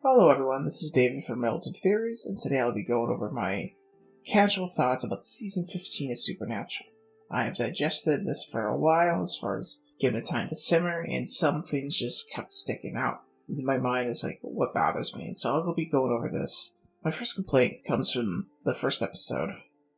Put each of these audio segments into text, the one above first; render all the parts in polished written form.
Hello everyone, this is David from Relative Theories, and today I'll be going over my casual thoughts about Season 15 of Supernatural. I have digested this for a while, as far as giving it time to simmer, and some things just kept sticking out. My mind is like, what bothers me? So I'll be going over this. My first complaint comes from the first episode.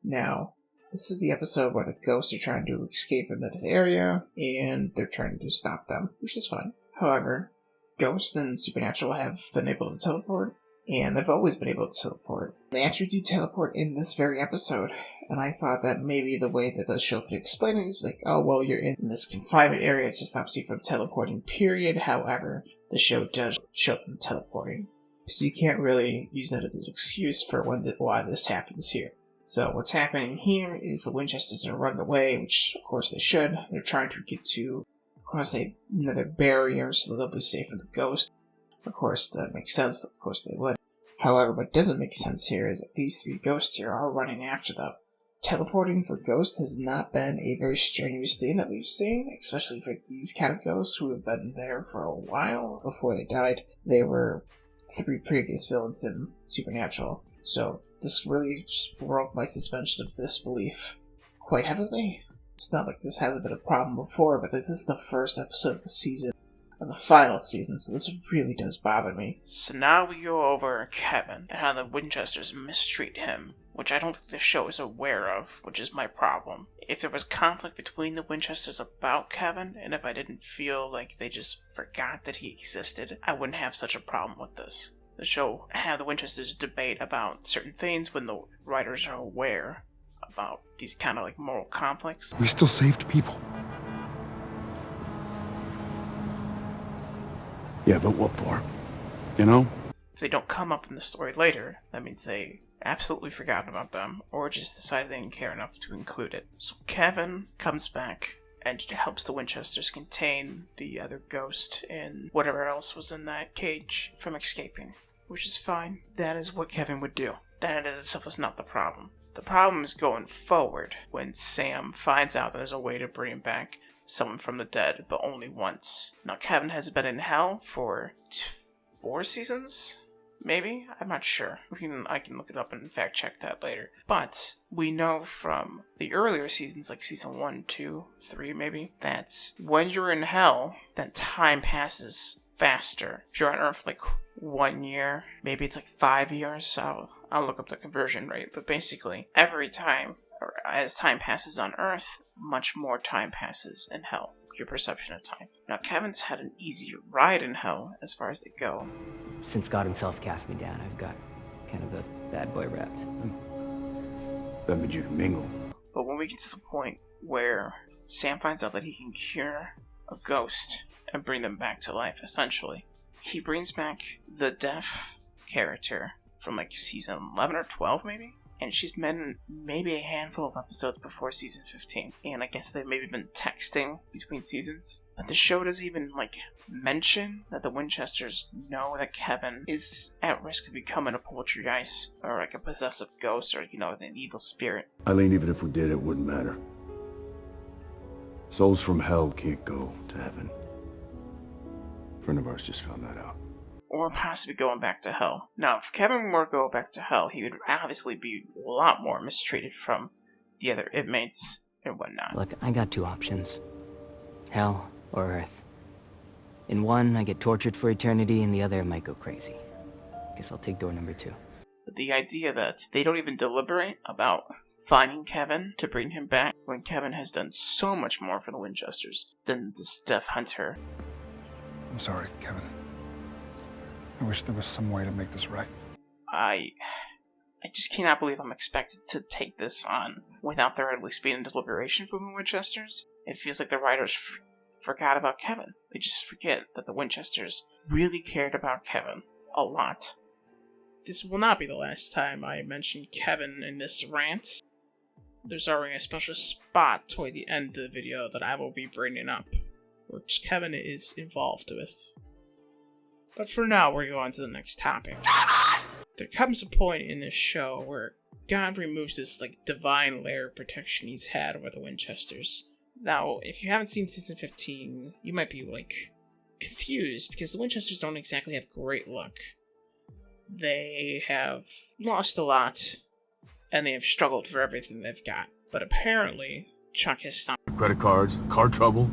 Now, this is the episode where the ghosts are trying to escape from that area, and they're trying to stop them, which is fine. However, Ghost and Supernatural have been able to teleport, and they've always been able to teleport. They actually do teleport in this very episode, and I thought that maybe the way that the show could explain it is like, oh, well, you're in this confinement area, it stops you from teleporting, period. However, the show does show them teleporting. So you can't really use that as an excuse for why this happens here. So what's happening here is the Winchesters are running away, which of course they should. They're trying to get to cross another barrier so they'll be safe from the ghost. Of course, that makes sense. Of course they would. However, what doesn't make sense here is that these three ghosts here are running after them. Teleporting for ghosts has not been a very strenuous thing that we've seen, especially for these kind of ghosts who have been there for a while before they died. They were three previous villains in Supernatural. So this really just broke my suspension of disbelief quite heavily. It's not like this hasn't been a problem before, but this is the first episode of the season, of the final season, so this really does bother me. So now we go over Kevin and how the Winchesters mistreat him, which I don't think the show is aware of, which is my problem. If there was conflict between the Winchesters about Kevin, and if I didn't feel like they just forgot that he existed, I wouldn't have such a problem with this. The show had the Winchesters debate about certain things when the writers are aware about these kind of like moral conflicts. We still saved people. Yeah, but what for? You know? If they don't come up in the story later, that means they absolutely forgot about them, or just decided they didn't care enough to include it. So Kevin comes back and helps the Winchesters contain the other ghost and whatever else was in that cage from escaping, which is fine. That is what Kevin would do. That in itself is not the problem. The problem is going forward when Sam finds out there's a way to bring back someone from the dead, but only once. Now, Kevin has been in hell for 4 seasons? Maybe? I'm not sure. I can look it up and fact check that later. But we know from the earlier seasons, like season 1, 2, 3 maybe, that when you're in hell, that time passes faster. If you're on Earth like 1 year, maybe it's like 5 years, I'll look up the conversion rate, but basically, every time, or as time passes on Earth, much more time passes in hell. Your perception of time. Now, Kevin's had an easy ride in hell as far as they go. Since God himself cast me down, I've got kind of a bad boy rep. That means you can mingle. But when we get to the point where Sam finds out that he can cure a ghost and bring them back to life, essentially, he brings back the deaf character from like season 11 or 12 maybe, and she's been maybe a handful of episodes before season 15, and I guess they've maybe been texting between seasons, but the show doesn't even like mention that the Winchesters know that Kevin is at risk of becoming a poltergeist or like a possessive ghost or an evil spirit. Eileen, even if we did, it wouldn't matter. Souls from hell can't go to heaven. A friend of ours just found that out. Or possibly going back to hell. Now, if Kevin were to go back to hell, he would obviously be a lot more mistreated from the other inmates and whatnot. Look, I got 2 options. Hell or Earth. In one, I get tortured for eternity, and the other, I might go crazy. Guess I'll take door number 2. But the idea that they don't even deliberate about finding Kevin to bring him back, when Kevin has done so much more for the Winchesters than this deaf hunter. I'm sorry, Kevin. I wish there was some way to make this right. I just cannot believe I'm expected to take this on without there at least being a deliberation from the Winchesters. It feels like the writers forgot about Kevin. They just forget that the Winchesters really cared about Kevin a lot. This will not be the last time I mention Kevin in this rant. There's already a special spot toward the end of the video that I will be bringing up, which Kevin is involved with. But for now, we're going to the next topic. There comes a point in this show where God removes this divine layer of protection he's had over the Winchesters. Now, if you haven't seen season 15, you might be confused because the Winchesters don't exactly have great luck. they have lost a lot, and they have struggled for everything they've got. But apparently, Chuck has stopped. Credit cards, car trouble,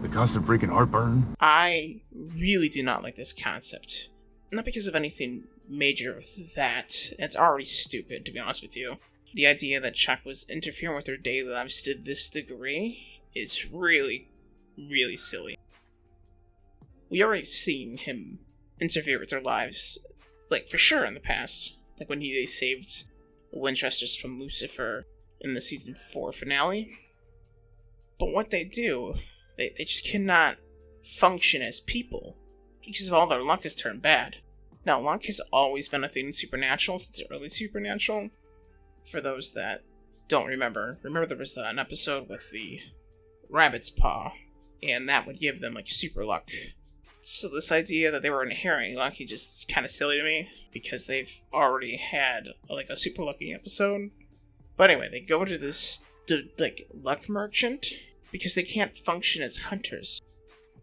the constant freaking heartburn. I really do not like this concept. Not because of anything major with that. It's already stupid, to be honest with you. The idea that Chuck was interfering with their daily lives to this degree is really, really silly. We already seen him interfere with their lives, like, for sure in the past. Like when they saved the Winchesters from Lucifer in the season 4 finale. But what they do, they just cannot function as people because of all their luck has turned bad. Now, luck has always been a thing in Supernatural since early Supernatural. For those that don't remember there was an episode with the rabbit's paw, and that would give them, like, super luck. So this idea that they were inheriting luck is just kind of silly to me, because they've already had, like, a super lucky episode. But anyway, they go to this, like, luck merchant, because they can't function as hunters.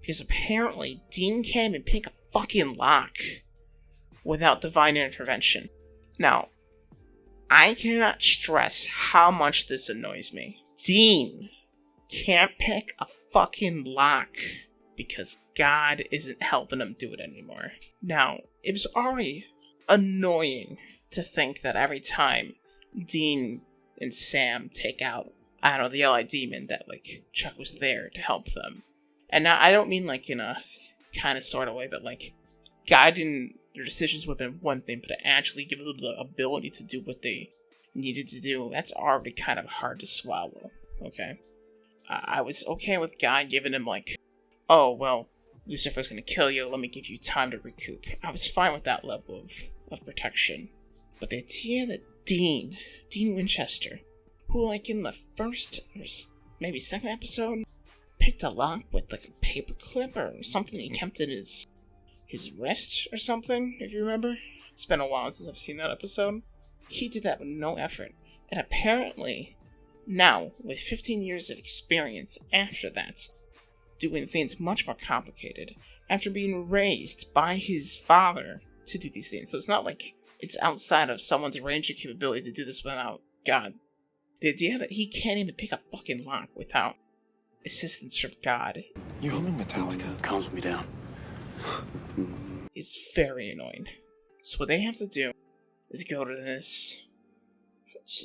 Because apparently, Dean can't even pick a fucking lock without divine intervention. Now, I cannot stress how much this annoys me. Dean can't pick a fucking lock because God isn't helping him do it anymore. Now, it was already annoying to think that every time Dean and Sam take out, I don't know, the LI demon, that, like, Chuck was there to help them. And now, I don't mean, like, in a kind of sort of way, but, like, guiding their decisions would have been one thing, but to actually give them the ability to do what they needed to do, that's already kind of hard to swallow, okay? I was okay with God giving him, like, oh, well, Lucifer's gonna kill you, let me give you time to recoup. I was fine with that level of protection. But the idea that Dean Winchester, who, like, in the first, or maybe second episode, picked a lock with, like, a paperclip or something he kept in his wrist or something, if you remember. It's been a while since I've seen that episode. He did that with no effort. And apparently, now, with 15 years of experience after that, doing things much more complicated, after being raised by his father to do these things. So it's not like it's outside of someone's range of capability to do this without God. The idea that he can't even pick a fucking lock without assistance from God. You humming Metallica? Calms me down. Is very annoying. So what they have to do is go to this...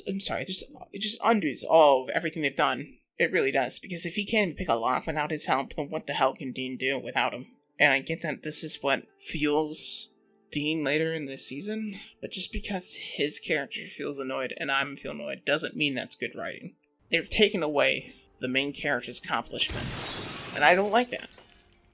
I'm sorry, it just undoes all of everything they've done. It really does. Because if he can't even pick a lock without his help, then what the hell can Dean do without him? And I get that this is what fuels Dean later in the season, but just because his character feels annoyed and I'm feeling annoyed doesn't mean that's good writing. They've taken away the main character's accomplishments, and I don't like that.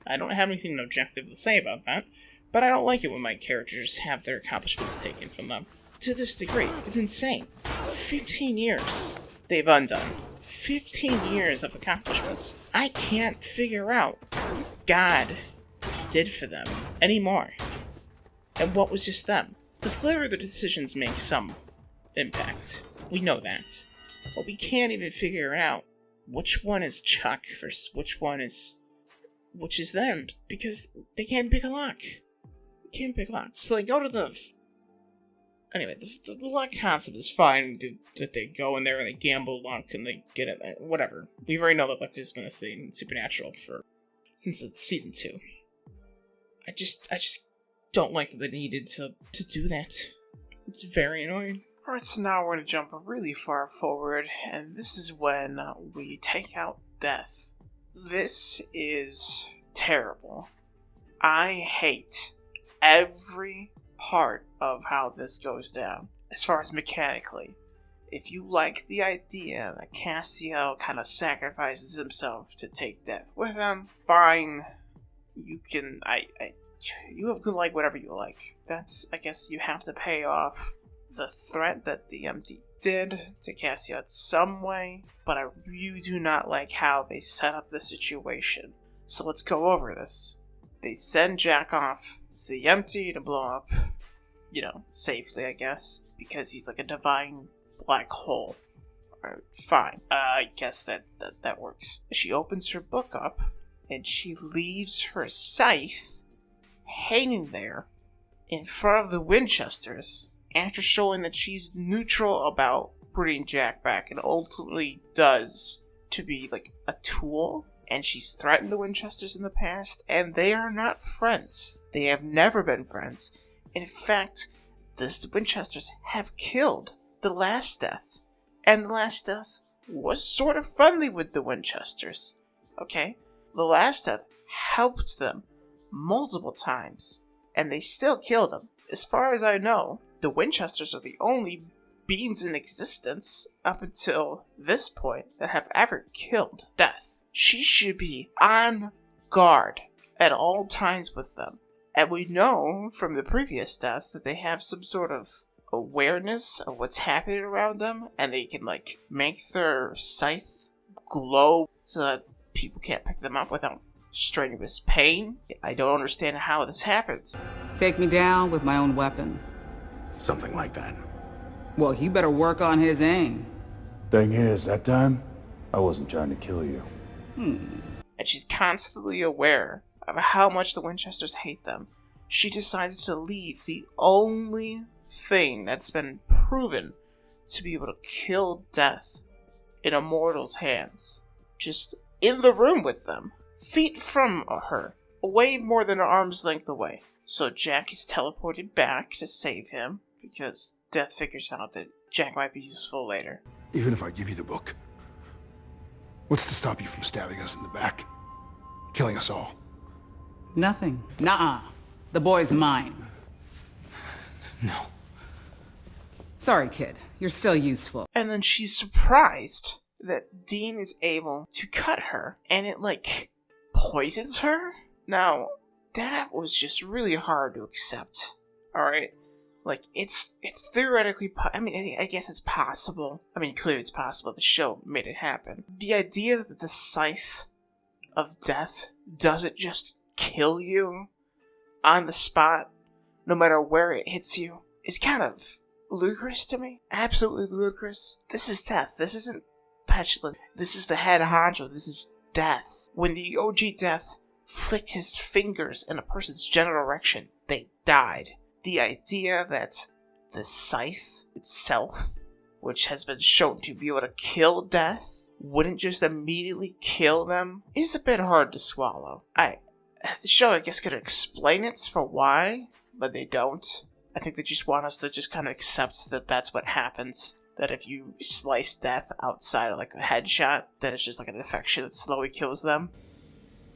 I don't have anything objective to say about that, but I don't like it when my characters have their accomplishments taken from them. To this degree, it's insane. 15 years they've undone. 15 years of accomplishments. I can't figure out what God did for them anymore. And what was just them. Because literally the decisions make some impact. We know that. But we can't even figure out which one is Chuck versus which is them. Because they can't pick a lock. They can't pick a lock. So they go to the... Anyway, the luck concept is fine, that they go in there and they gamble luck and they get it, whatever. We already know that luck has been a thing in Supernatural since season 2. I just don't like that they needed to do that. It's very annoying. Alright, so now we're going to jump really far forward, and this is when we take out Death. This is terrible. I hate every part of how this goes down, as far as mechanically. If you like the idea that Castiel kind of sacrifices himself to take Death with him, fine. You can, you can like whatever you like. That's, I guess, you have to pay off the threat that the MD did to Castiel in some way, but I really do not like how they set up the situation. So let's go over this. They send Jack off to the empty to blow up, safely, I guess, because he's like a divine black hole. Alright, fine. I guess that works. She opens her book up, and she leaves her scythe hanging there in front of the Winchesters after showing that she's neutral about bringing Jack back and ultimately does to be like a tool. And she's threatened the Winchesters in the past, and they are not friends. They have never been friends. In fact, the Winchesters have killed the Last Death. And the Last Death was sort of friendly with the Winchesters. Okay? The Last Death helped them multiple times, and they still killed him. As far as I know, the Winchesters are the only beings in existence up until this point that have ever killed Death. She should be on guard at all times with them. And we know from the previous deaths that they have some sort of awareness of what's happening around them, and they can like make their scythe glow so that people can't pick them up without strenuous pain. I don't understand how this happens. Take me down with my own weapon. Something like that. Well, he better work on his aim. Thing is, that time, I wasn't trying to kill you. And she's constantly aware of how much the Winchesters hate them. She decides to leave the only thing that's been proven to be able to kill Death in a mortal's hands. Just in the room with them. Feet from her. Away more than an arm's length away. So Jack is teleported back to save him, because Death figures out that Jack might be useful later. Even if I give you the book, what's to stop you from stabbing us in the back? Killing us all? Nothing. Nuh-uh. The boy's mine. No. Sorry, kid. You're still useful. And then she's surprised that Dean is able to cut her, and it, like, poisons her? Now, that was just really hard to accept. Alright? Like, it's theoretically, I guess it's possible. I mean, clearly it's possible. The show made it happen. The idea that the scythe of death doesn't just kill you on the spot, no matter where it hits you, is kind of ludicrous to me. Absolutely ludicrous. This is Death. This isn't Petulant. This is the head honcho. This is Death. When the OG Death flicked his fingers in a person's general erection, they died. The idea that the scythe itself, which has been shown to be able to kill Death, wouldn't just immediately kill them is a bit hard to swallow. The show, I guess, could explain it for why, but they don't. I think they just want us to just kind of accept that that's what happens. That if you slice Death outside of like a headshot, then it's just like an infection that slowly kills them.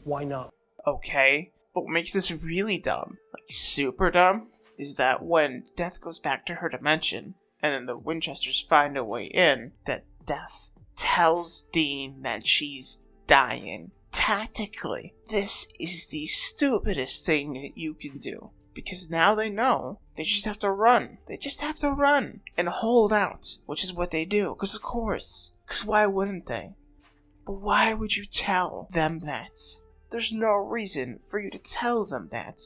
Why not? Okay, but what makes this really dumb, like super dumb, is that when Death goes back to her dimension, and then the Winchesters find a way in, that Death tells Dean that she's dying. Tactically, this is the stupidest thing that you can do. Because now they know they just have to run. They just have to run and hold out, which is what they do. Because of course. Because why wouldn't they? But why would you tell them that? There's no reason for you to tell them that.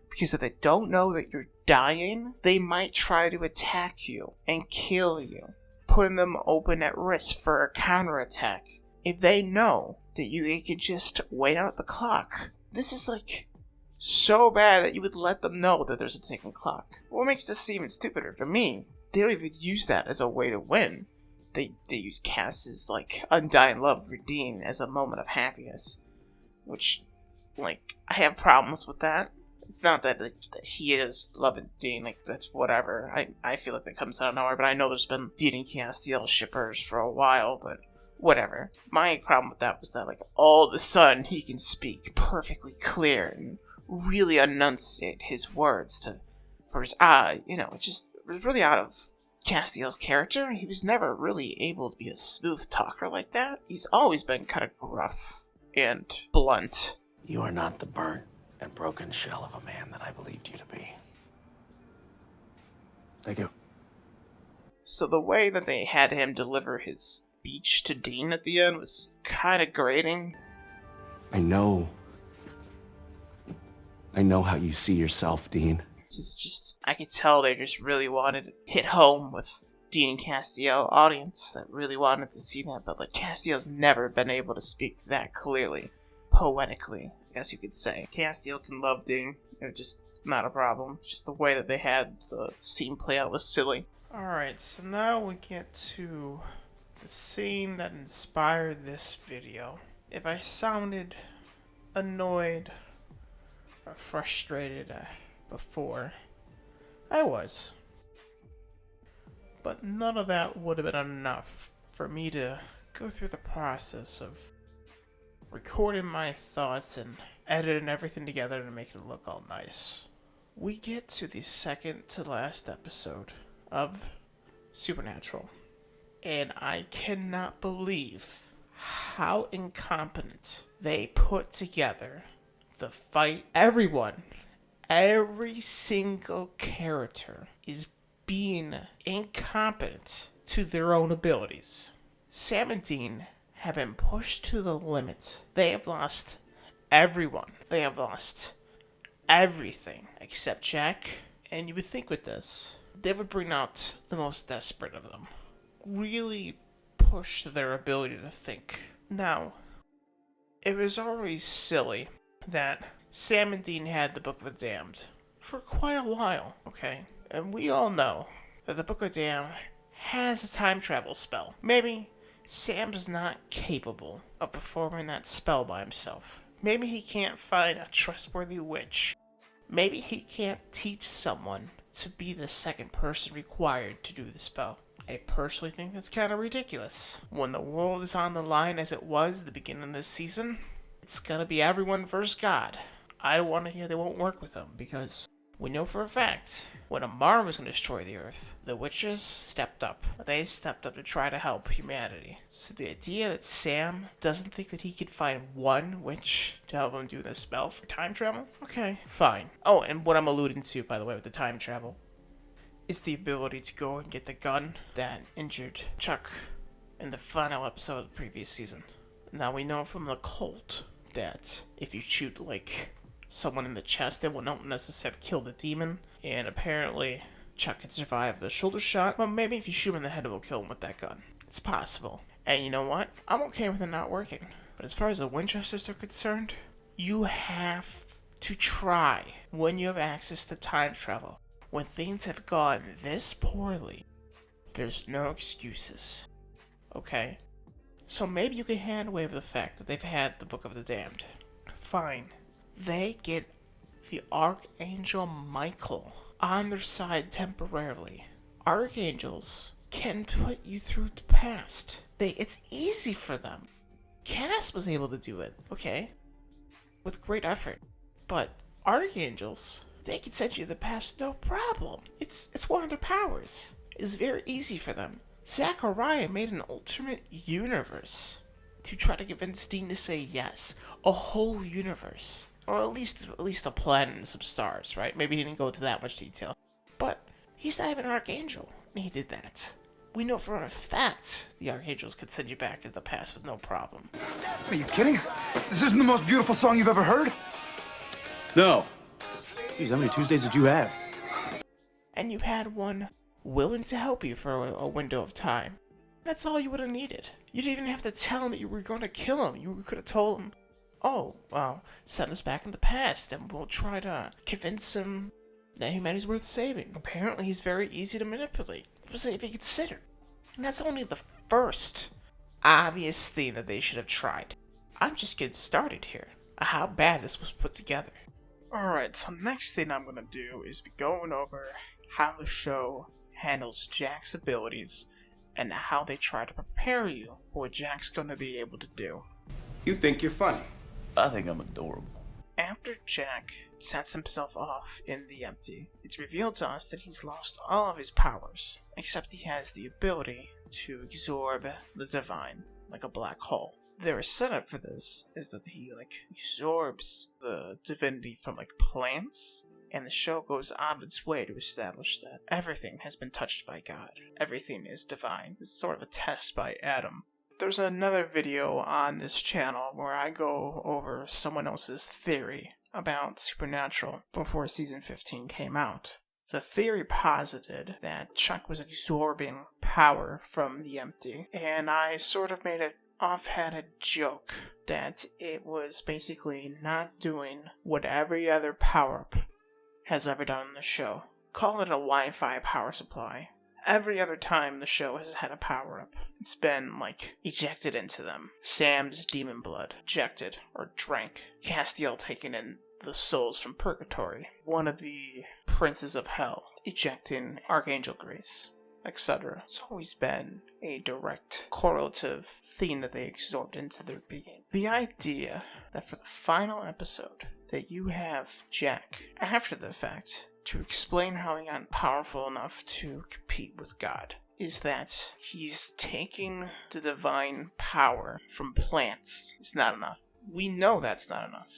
Because if they don't know that you're dying, they might try to attack you and kill you, putting them open at risk for a counterattack. If they know that you could just wait out the clock, this is like so bad that you would let them know that there's a ticking clock. What makes this even stupider to me, they don't even use that as a way to win. They use Cass's like undying love for Dean as a moment of happiness, which, like, I have problems with that. It's not that he is loving Dean, like, that's whatever. I feel like that comes out of nowhere, but I know there's been Dean and Castiel shippers for a while, but whatever. My problem with that was that, like, all of a sudden he can speak perfectly clear and really enunciate his words for his it was really out of Castiel's character. He was never really able to be a smooth talker like that. He's always been kind of gruff and blunt. You are not the burnt and broken shell of a man that I believed you to be. Thank you. So the way that they had him deliver his speech to Dean at the end was kind of grating. I know how you see yourself, Dean. I could tell they just really wanted to hit home with Dean and Castiel audience that really wanted to see that, but like Castiel's never been able to speak that clearly, poetically, I guess you could say. Castiel can love Dean, just not a problem. Just the way that they had the scene play out was silly. Alright, so now we get to the scene that inspired this video. If I sounded annoyed or frustrated before, I was. But none of that would have been enough for me to go through the process of recording my thoughts and editing everything together to make it look all nice. We get to the second to last episode of Supernatural, and I cannot believe how incompetent they put together the fight. Every single character is being incompetent to their own abilities. Sam and Dean have been pushed to the limit. They have lost everyone. They have lost everything except Jack. And you would think with this, they would bring out the most desperate of them. Really push their ability to think. Now, it was already silly that Sam and Dean had the Book of the Damned for quite a while, okay? And we all know that the Book of the Damned has a time travel spell. Maybe Sam's not capable of performing that spell by himself. Maybe he can't find a trustworthy witch. Maybe he can't teach someone to be the second person required to do the spell. I personally think that's kind of ridiculous. When the world is on the line as it was at the beginning of this season, it's gonna be everyone versus God. I don't want to hear they won't work with them, because we know for a fact when Amara was going to destroy the Earth, the witches stepped up. They stepped up to try to help humanity. So the idea that Sam doesn't think that he could find one witch to help him do the spell for time travel? Okay, fine. Oh, and what I'm alluding to, by the way, with the time travel, is the ability to go and get the gun that injured Chuck in the final episode of the previous season. Now we know from the cult that if you shoot, like, someone in the chest, it will not necessarily kill the demon, and apparently Chuck can survive the shoulder shot, but maybe if you shoot him in the head, it will kill him with that gun. It's possible. And you know what? I'm okay with it not working. But as far as the Winchesters are concerned, you have to try when you have access to time travel. When things have gone this poorly, there's no excuses. Okay? So maybe you can hand wave the fact that they've had the Book of the Damned. Fine. They get the Archangel Michael on their side temporarily. Archangels can put you through the past. It's easy for them. Cass was able to do it, okay? With great effort. But Archangels, they can send you to the past no problem. It's one of their powers. It's very easy for them. Zachariah made an alternate universe to try to convince Dean to say yes. A whole universe. Or at least a planet and some stars, right? Maybe he didn't go into that much detail. But he's not even an Archangel, and he did that. We know for a fact the Archangels could send you back to the past with no problem. Are you kidding? This isn't the most beautiful song you've ever heard? No. Geez, how many Tuesdays did you have? And you had one willing to help you for a window of time. That's all you would have needed. You didn't even have to tell him that you were going to kill him. You could have told him, oh, well, send us back in the past, and we'll try to convince him that humanity's worth saving. Apparently, he's very easy to manipulate. Just if he considered. And that's only the first obvious thing that they should have tried. I'm just getting started here. How bad this was put together. Alright, so next thing I'm gonna do is be going over how the show handles Jack's abilities and how they try to prepare you for what Jack's gonna be able to do. You think you're funny. I think I'm adorable. After Jack sets himself off in the empty, it's revealed to us that he's lost all of his powers, except he has the ability to absorb the divine, like a black hole. Their setup for this is that he, absorbs the divinity from, plants, and the show goes out of its way to establish that everything has been touched by God. Everything is divine. It's sort of a test by Adam. There's another video on this channel where I go over someone else's theory about Supernatural before season 15 came out. The theory posited that Chuck was absorbing power from the empty, and I sort of made an offhanded joke that it was basically not doing what every other power-up has ever done in the show. Call it a Wi-Fi power supply. Every other time the show has had a power-up, it's been, ejected into them. Sam's demon blood, ejected or drank. Castiel taking in the souls from purgatory. One of the princes of hell, ejecting Archangel Grace, etc. It's always been a direct correlative theme that they absorbed into their being. The idea that for the final episode, that you have Jack, after the fact, to explain how he got powerful enough to compete with God, is that he's taking the divine power from plants. It's not enough. We know that's not enough.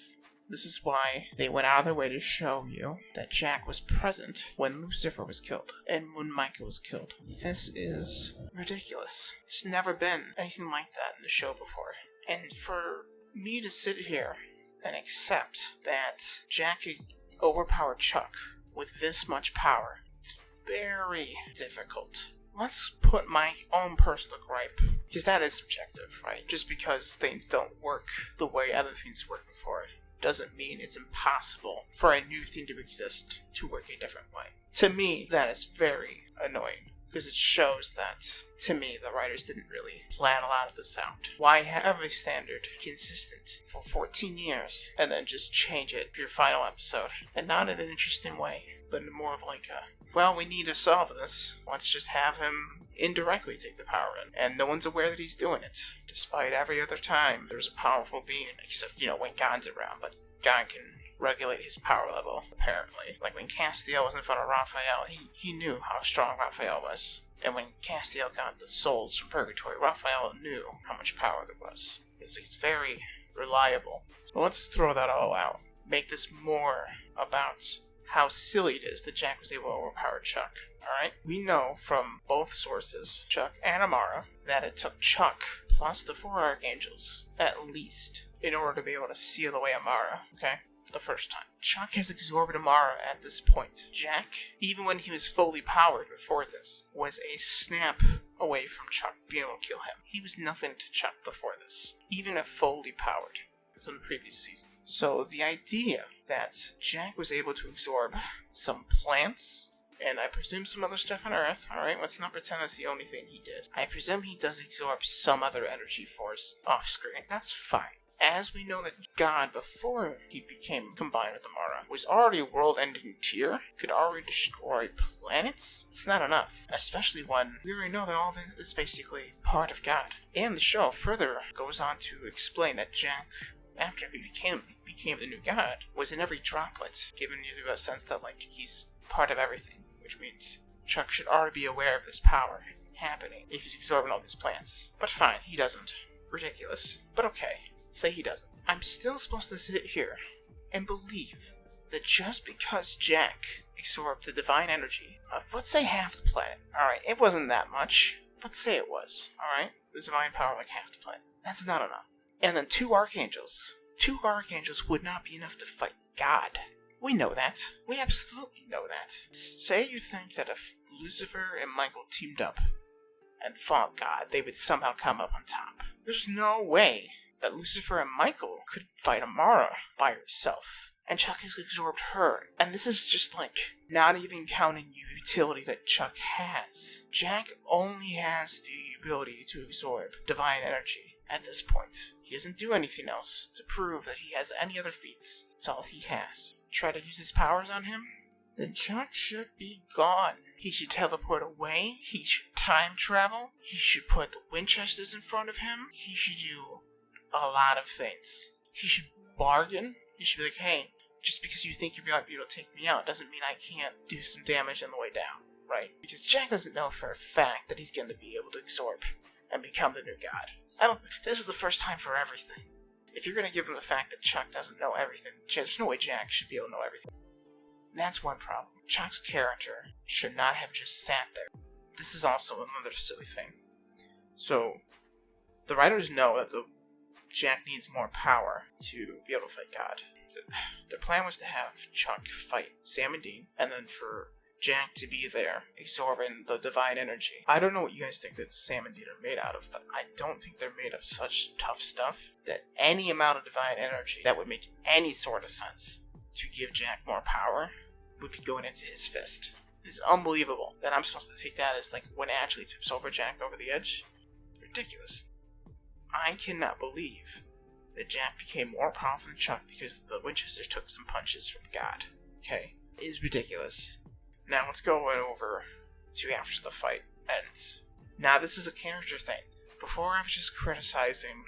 This is why they went out of their way to show you that Jack was present when Lucifer was killed and when Micah was killed. This is ridiculous. It's never been anything like that in the show before. And for me to sit here and accept that Jack could overpower Chuck with this much power, it's very difficult. Let's put my own personal gripe, because that is subjective, right? Just because things don't work the way other things worked before doesn't mean it's impossible for a new thing to exist to work a different way. To me, that is very annoying, because it shows that, to me, the writers didn't really plan a lot of this out. Why have a standard consistent for 14 years and then just change it for your final episode? And not in an interesting way, but in more of well, we need to solve this. Let's just have him indirectly take the power in. And no one's aware that he's doing it. Despite every other time there's a powerful being, except, when God's around. But God can regulate his power level, apparently. Like when Castiel was in front of Raphael, he knew how strong Raphael was. And when Castiel got the souls from Purgatory, Raphael knew how much power there was. It's very reliable. But let's throw that all out. Make this more about how silly it is that Jack was able to overpower Chuck. Alright? We know from both sources, Chuck and Amara, that it took Chuck plus the 4 Archangels, at least, in order to be able to seal away Amara, okay? The first time. Chuck has absorbed Amara at this point. Jack, even when he was fully powered before this, was a snap away from Chuck being able to kill him. He was nothing to Chuck before this, even if fully powered from the previous season. So the idea that Jack was able to absorb some plants, and I presume some other stuff on Earth, alright, let's not pretend that's the only thing he did. I presume he does absorb some other energy force off screen. That's fine. As we know that God, before he became combined with Amara, was already a world-ending tier, could already destroy planets, it's not enough. Especially when we already know that all of it is basically part of God. And the show further goes on to explain that Jack, after he became the new God, was in every droplet, giving you a sense that, he's part of everything, which means Chuck should already be aware of this power happening if he's absorbing all these plants. But fine, he doesn't. Ridiculous. But okay. Say he doesn't. I'm still supposed to sit here and believe that just because Jack absorbed the divine energy of, let's say, half the planet. Alright, it wasn't that much, but say it was. Alright? The divine power like half the planet. That's not enough. And then 2 archangels. 2 archangels would not be enough to fight God. We know that. We absolutely know that. Say you think that if Lucifer and Michael teamed up and fought God, they would somehow come up on top. There's no way that Lucifer and Michael could fight Amara by herself. And Chuck has absorbed her. And this is just not even counting the utility that Chuck has. Jack only has the ability to absorb divine energy at this point. He doesn't do anything else to prove that he has any other feats. That's all he has. Try to use his powers on him? Then Chuck should be gone. He should teleport away. He should time travel. He should put the Winchesters in front of him. He should do a lot of things. He should bargain. He should be like, hey, just because you think you're going to be able to take me out doesn't mean I can't do some damage on the way down, right? Because Jack doesn't know for a fact that he's going to be able to absorb and become the new God. This is the first time for everything. If you're going to give him the fact that Chuck doesn't know everything, there's no way Jack should be able to know everything. That's one problem. Chuck's character should not have just sat there. This is also another silly thing. So, the writers know that Jack needs more power to be able to fight God. Their plan was to have Chuck fight Sam and Dean, and then for Jack to be there, absorbing the divine energy. I don't know what you guys think that Sam and Dean are made out of, but I don't think they're made of such tough stuff that any amount of divine energy that would make any sort of sense to give Jack more power would be going into his fist. It's unbelievable that I'm supposed to take that as like what actually tips over Jack over the edge. Ridiculous. I cannot believe that Jack became more powerful than Chuck because the Winchesters took some punches from God. Okay? It is ridiculous. Now let's go over to after the fight ends. Now this is a character thing. Before I was just criticizing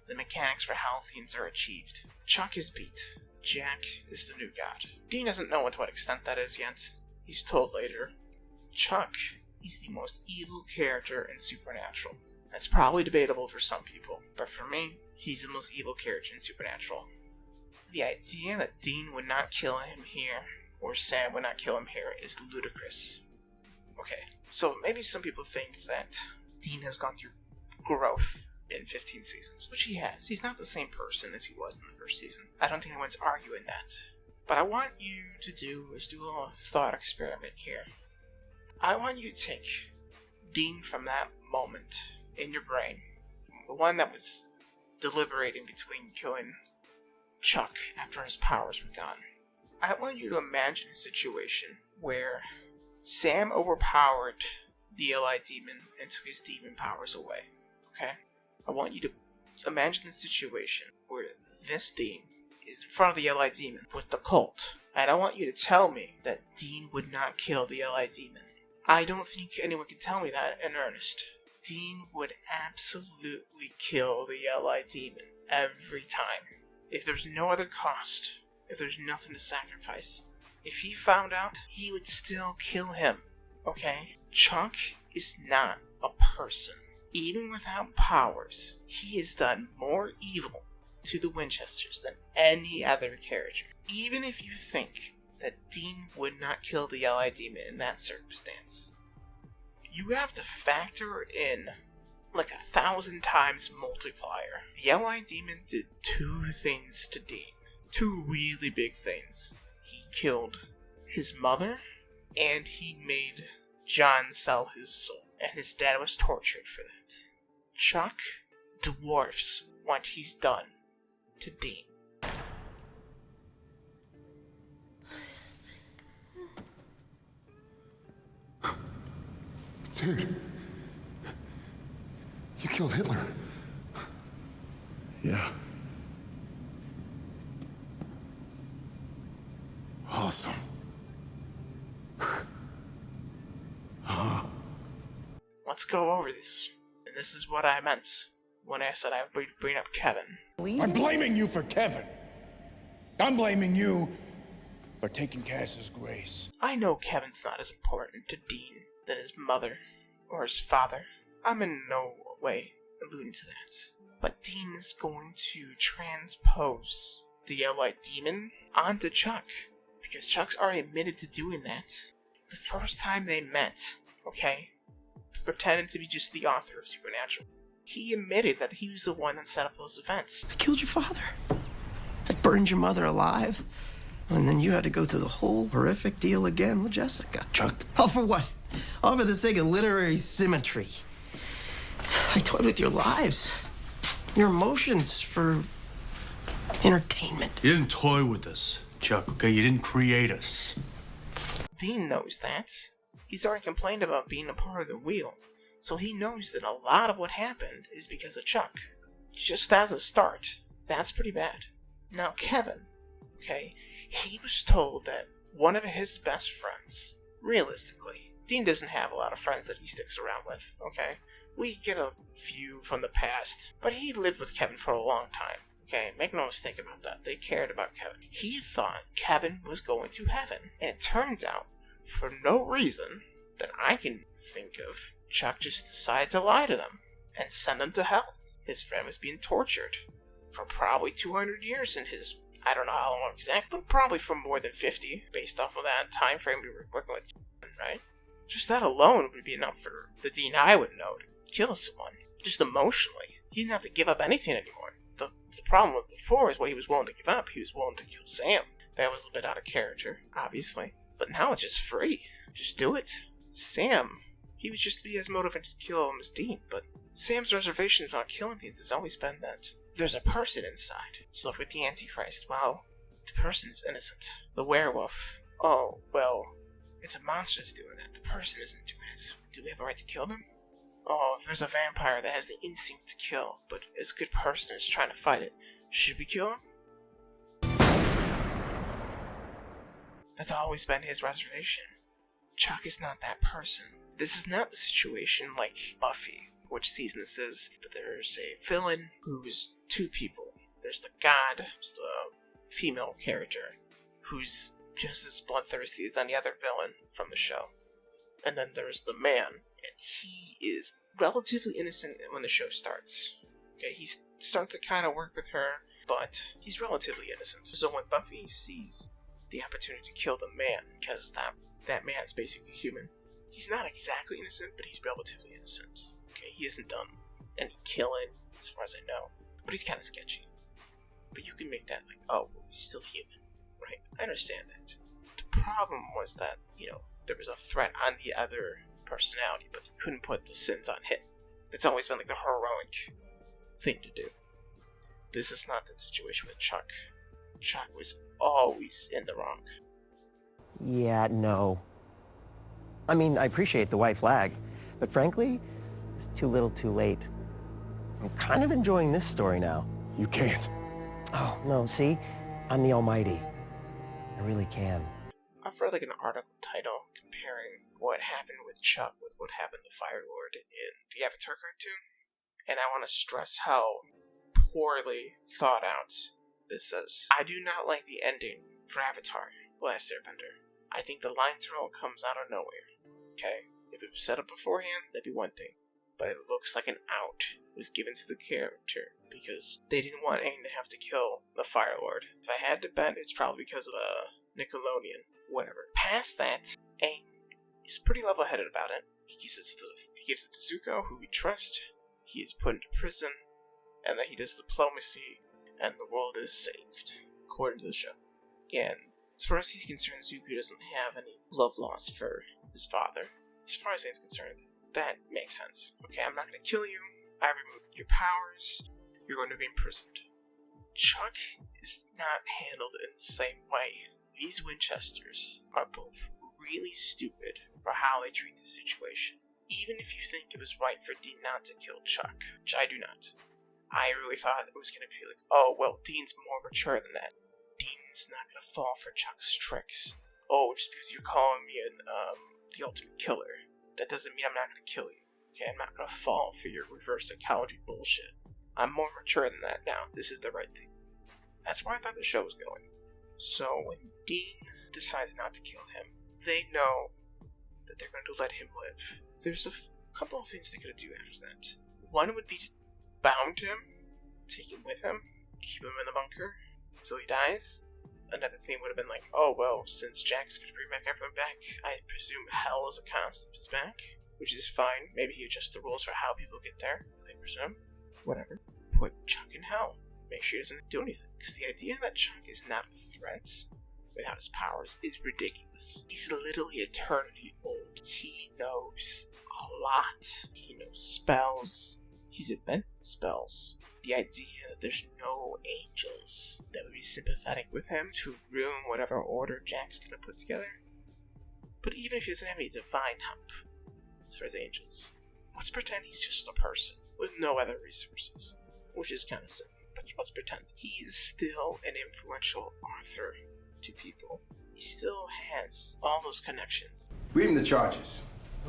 the mechanics for how themes are achieved. Chuck is beat. Jack is the new god. Dean doesn't know to what extent that is yet. He's told later. Chuck is the most evil character in Supernatural. That's probably debatable for some people, but for me, he's the most evil character in Supernatural. The idea that Dean would not kill him here, or Sam would not kill him here, is ludicrous. Okay, so maybe some people think that Dean has gone through growth in 15 seasons, which he has. He's not the same person as he was in the first season. I don't think anyone's arguing that. But I want you to do a little thought experiment here. I want you to take Dean from that moment in your brain, the one that was deliberating between killing Chuck after his powers were gone. I want you to imagine a situation where Sam overpowered the Li demon and took his demon powers away. Okay? I want you to imagine the situation where this Dean is in front of the Li demon with the cult. And I want you to tell me that Dean would not kill the Li demon. I don't think anyone can tell me that in earnest. Dean would absolutely kill the Li demon every time. If there's no other cost, if there's nothing to sacrifice, if he found out, he would still kill him. Okay? Chuck is not a person. Even without powers, he has done more evil to the Winchesters than any other character. Even if you think that Dean would not kill the Li demon in that circumstance, you have to factor in like 1,000 times multiplier. The Li demon did 2 things to Dean. 2 really big things. He killed his mother, and he made John sell his soul. And his dad was tortured for that. Chuck dwarfs what he's done to Dean. Dude, you killed Hitler. Yeah. Awesome. Let's go over this. And this is what I meant when I said I would bring up Kevin. I'm blaming you for Kevin. I'm blaming you for taking Cass's grace. I know Kevin's not as important to Dean than his mother or his father. I'm in no way alluding to that. But Dean is going to transpose the Li demon onto Chuck. Because Chuck's already admitted to doing that. The first time they met, okay? Pretending to be just the author of Supernatural. He admitted that he was the one that set up those events. I killed your father. I burned your mother alive. And then you had to go through the whole horrific deal again with Jessica. Chuck. Oh, for what? All for the sake of literary symmetry. I toyed with your lives. Your emotions for entertainment. You didn't toy with us, Chuck, okay? You didn't create us. Dean knows that. He's already complained about being a part of the wheel. So he knows that a lot of what happened is because of Chuck. Just as a start, that's pretty bad. Now Kevin, okay, he was told that one of his best friends, realistically, Dean doesn't have a lot of friends that he sticks around with, okay? We get a few from the past, but he lived with Kevin for a long time, okay? Make no mistake about that. They cared about Kevin. He thought Kevin was going to heaven, and it turns out, for no reason that I can think of, Chuck just decided to lie to them and send them to hell. His friend was being tortured for probably 200 years in his, I don't know how long exactly, but probably for more than 50, based off of that time frame we were working with, right? Just that alone would be enough for the Dean I would know to kill someone, just emotionally. He didn't have to give up anything anymore. The problem with before is what he was willing to give up. He was willing to kill Sam. That was a bit out of character, obviously. But now it's just free. Just do it. Sam, he was just to be as motivated to kill him as Dean, but Sam's reservation about killing things has always been that there's a person inside. So with the Antichrist, well, the person is innocent. The werewolf oh, well, it's a monster that's doing it. The person isn't doing it. Do we have a right to kill them? Oh, if there's a vampire that has the instinct to kill, but is a good person is trying to fight it, should we kill him? That's always been his reservation. Chuck is not that person. This is not the situation like Buffy, which season this is, but there's a villain who's two people. There's the god, who's the female character, who's just as bloodthirsty as any other villain from the show. And then there's the man, and he is relatively innocent when the show starts. Okay, he starts to kind of work with her, but he's relatively innocent. So when Buffy sees the opportunity to kill the man, because that man's basically human, he's not exactly innocent, but he's relatively innocent. Okay, he hasn't done any killing, as far as I know, but he's kind of sketchy. But you can make that like, oh, well, he's still human, right? I understand that. The problem was that, there was a threat on the other personality, but you couldn't put the sins on him. It's always been like the heroic thing to do. This is not the situation with Chuck. Chuck was always in the wrong. Yeah, no. I mean, I appreciate the white flag, but frankly, it's too little too late. I'm kind of enjoying this story now. You can't. Oh, no, see? I'm the Almighty. I really can. I've read like an article title comparing what happened with Chuck with what happened to Fire Lord in the Avatar cartoon, and I want to stress how poorly thought out this is. I do not like the ending for Avatar: The Last Airbender. I think the line throw comes out of nowhere. Okay, if it was set up beforehand, that'd be one thing, but it looks like an out was given to the character because they didn't want Aang to have to kill the Fire Lord. If I had to bet, it's probably because of the Nickelodeon. Whatever. Past that, Aang is pretty level-headed about it. He gives it to Zuko, who he trusts. He is put into prison, and then he does diplomacy, and the world is saved, according to the show. And as far as he's concerned, Zuko doesn't have any love lost for his father. As far as Aang's concerned, that makes sense. Okay, I'm not going to kill you. I removed your powers. You're going to be imprisoned. Chuck is not handled in the same way. These Winchesters are both really stupid for how they treat the situation. Even if you think it was right for Dean not to kill Chuck, which I do not. I really thought it was going to be like, oh, well, Dean's more mature than that. Dean's not going to fall for Chuck's tricks. Oh, just because you're calling me the ultimate killer, that doesn't mean I'm not going to kill you. Okay, I'm not going to fall for your reverse psychology bullshit. I'm more mature than that now. This is the right thing. That's where I thought the show was going. So when Dean decides not to kill him, they know that they're going to let him live. There's a couple of things they could do after that. One would be to bound him, take him with him, keep him in the bunker until he dies. Another thing would have been like, oh well, since Jack's going to bring back everyone back, I presume hell as a concept is back, which is fine. Maybe he adjusts the rules for how people get there, I presume. Whatever. Put Chuck in hell. Make sure he doesn't do anything. Because the idea that Chuck is not a threat without his powers is ridiculous. He's literally eternity old. He knows a lot. He knows spells. He's invented spells. The idea that there's no angels that would be sympathetic with him to ruin whatever order Jack's gonna put together. But even if he doesn't have any divine help, as far as angels, let's pretend he's just a person with no other resources, which is kind of silly. But let's pretend he is still an influential author to people. He still has all those connections. Read him the charges.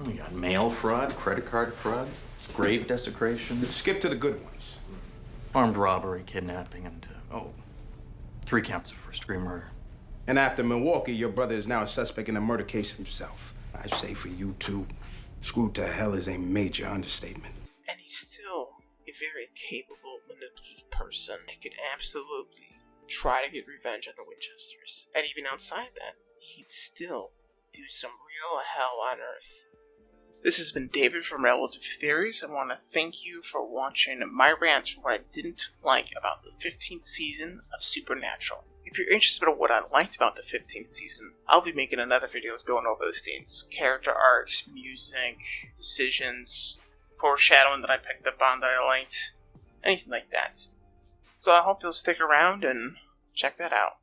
We got mail fraud, credit card fraud, grave desecration, Skip to the good ones. armed robbery, kidnapping, and 3 counts of first-degree murder. And after Milwaukee, your brother is now a suspect in a murder case himself. I say for you two, screwed to hell is a major understatement. And he's still a very capable, manipulative person that could absolutely try to get revenge on the Winchesters. And even outside that, he'd still do some real hell on Earth. This has been David from Relative Theories. I want to thank you for watching my rants for what I didn't like about the 15th season of Supernatural. If you're interested in what I liked about the 15th season, I'll be making another video going over those things. Character arcs, music, decisions, foreshadowing that I picked up on that I liked, anything like that. So I hope you'll stick around and check that out.